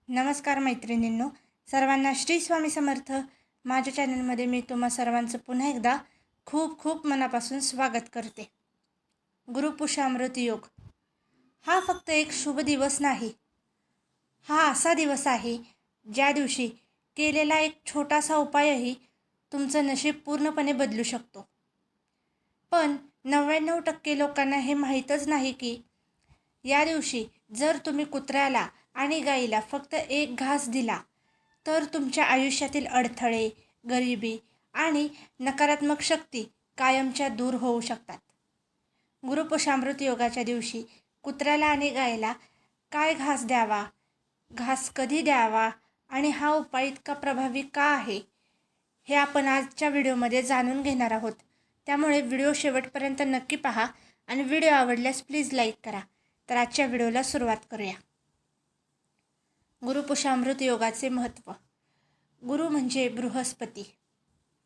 नमस्कार मैत्रिणींनो, सर्वांना श्री स्वामी समर्थ. माझ्या चॅनलमध्ये मी तुम्हा सर्वांचं पुन्हा एकदा खूप खूप मनापासून स्वागत करते. गुरुपुषामृत योग हा फक्त एक शुभ दिवस नाही. हा असा दिवस आहे ज्या दिवशी केलेला एक छोटासा उपायही तुमचं नशीब पूर्णपणे बदलू शकतो. पण 99% लोकांना हे माहीतच नाही की या दिवशी जर तुम्ही कुत्र्याला आणि गाईला फक्त एक घास दिला तर तुमच्या आयुष्यातील अडथळे, गरिबी आणि नकारात्मक शक्ती कायमच्या दूर होऊ शकतात. गुरुपुषामृत योगाच्या दिवशी कुत्र्याला आणि गाईला काय घास द्यावा, घास कधी द्यावा आणि हा उपाय इतका प्रभावी का आहे, हे आपण आजच्या व्हिडिओमध्ये जाणून घेणार आहोत. त्यामुळे व्हिडिओ शेवटपर्यंत नक्की पहा आणि व्हिडिओ आवडल्यास प्लीज लाईक करा. तर आजच्या व्हिडिओला सुरुवात करूया. गुरुपुषामृत योगाचे महत्त्व. गुरु म्हणजे बृहस्पती,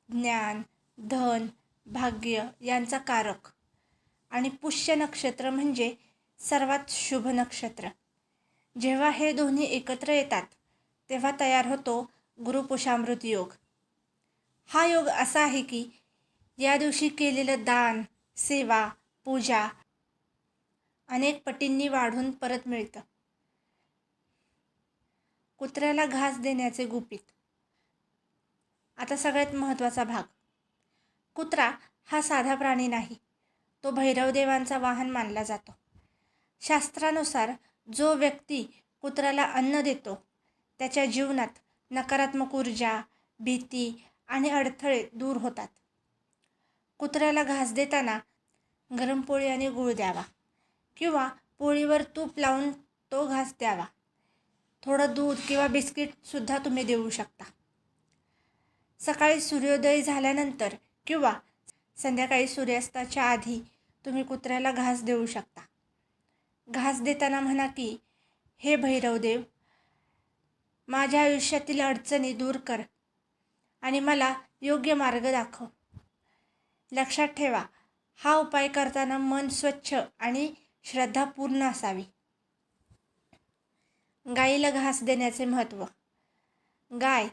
ज्ञान, धन, भाग्य यांचा कारक आणि पुष्य नक्षत्र म्हणजे सर्वात शुभ नक्षत्र. जेव्हा हे दोन्ही एकत्र येतात तेव्हा तयार होतो गुरुपुषामृत योग. हा योग असा आहे की या दिवशी केलेलं दान, सेवा, पूजा अनेक पटींनी वाढून परत मिळतं. कुत्र्याला घास देण्याचे गुपित. आता सगळ्यात महत्त्वाचा भाग. कुत्रा हा साधा प्राणी नाही, तो भैरवदेवांचा वाहन मानला जातो. शास्त्रानुसार जो व्यक्ती कुत्र्याला अन्न देतो त्याच्या जीवनात नकारात्मक ऊर्जा, भीती आणि अडथळे दूर होतात. कुत्र्याला घास देताना गरम पोळी आणि गूळ द्यावा किंवा पोळीवर तूप लावून तो घास द्यावा. थोडं दूध किंवा बिस्किटसुद्धा तुम्ही देऊ शकता. सकाळी सूर्योदय झाल्यानंतर किंवा संध्याकाळी सूर्यास्ताच्या आधी तुम्ही कुत्र्याला घास देऊ शकता. घास देताना म्हणा की, हे भैरवदेव, माझ्या आयुष्यातील अडचणी दूर कर आणि मला योग्य मार्ग दाखव. लक्षात ठेवा, हा उपाय करताना मन स्वच्छ आणि श्रद्धापूर्ण असावी. गाईला घास देण्याचे महत्त्व. गाय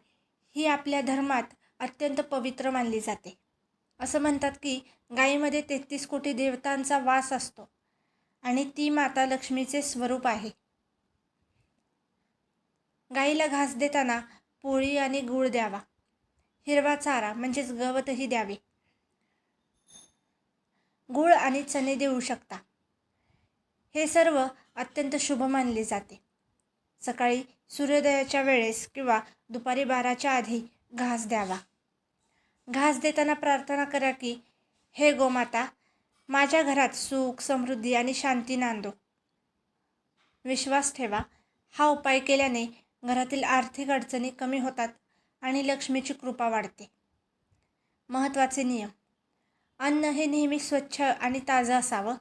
ही आपल्या धर्मात अत्यंत पवित्र मानली जाते. असं म्हणतात की गायीमध्ये 33 कोटी देवतांचा वास असतो आणि ती माता लक्ष्मीचे स्वरूप आहे. गाईला घास देताना पोळी आणि गूळ द्यावा. हिरवा चारा म्हणजेच गवतही द्यावे. गूळ आणि चणे देऊ शकता. हे सर्व अत्यंत शुभ मानले जाते. सकाळी सूर्योदयाच्या वेळेस किंवा दुपारी 12च्या आधी घास द्यावा. घास देताना प्रार्थना करा की, हे गोमाता, माझ्या घरात सुख, समृद्धी आणि शांती नांदो. विश्वास ठेवा, हा उपाय केल्याने घरातील आर्थिक अडचणी कमी होतात आणि लक्ष्मीची कृपा वाढते. महत्त्वाचे नियम. अन्न हे नेहमी स्वच्छ आणि ताजं असावं.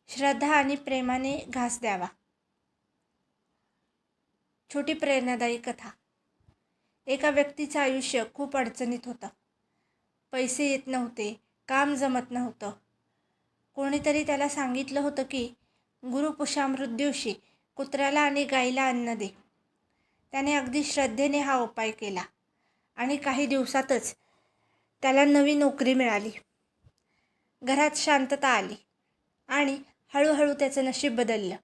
श्रद्धा आणि प्रेमाने घास द्यावा. छोटी प्रेरणादायी कथा. एका व्यक्तीचं आयुष्य खूप अडचणीत होतं. पैसे येत नव्हते, काम जमत नव्हतं. कोणीतरी त्याला सांगितलं होतं की गुरुपुषामृत दिवशी कुत्र्याला आणि गाईला अन्न दे. त्याने अगदी श्रद्धेने हा उपाय केला आणि काही दिवसातच त्याला नवी नोकरी मिळाली. घरात शांतता आली आणि हळूहळू त्याचं नशीब बदललं.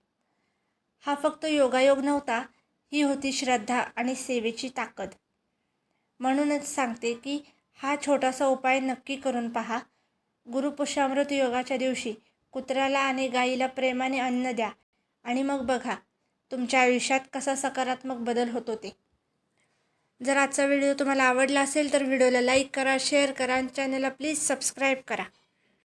हा फक्त योगायोग नव्हता, ही होती श्रद्धा आणि सेवेची ताकद. म्हणूनच सांगते की हा छोटासा उपाय नक्की करून पहा. गुरुपुषामृत योगाच्या दिवशी कुत्र्याला आणि गाईला प्रेमाने अन्न द्या आणि मग बघा तुमच्या आयुष्यात कसा सकारात्मक बदल होतो ते. जर आजचा व्हिडिओ तुम्हाला आवडला असेल तर व्हिडिओला लाईक करा, शेअर करा आणि चॅनलला प्लीज सबस्क्राईब करा.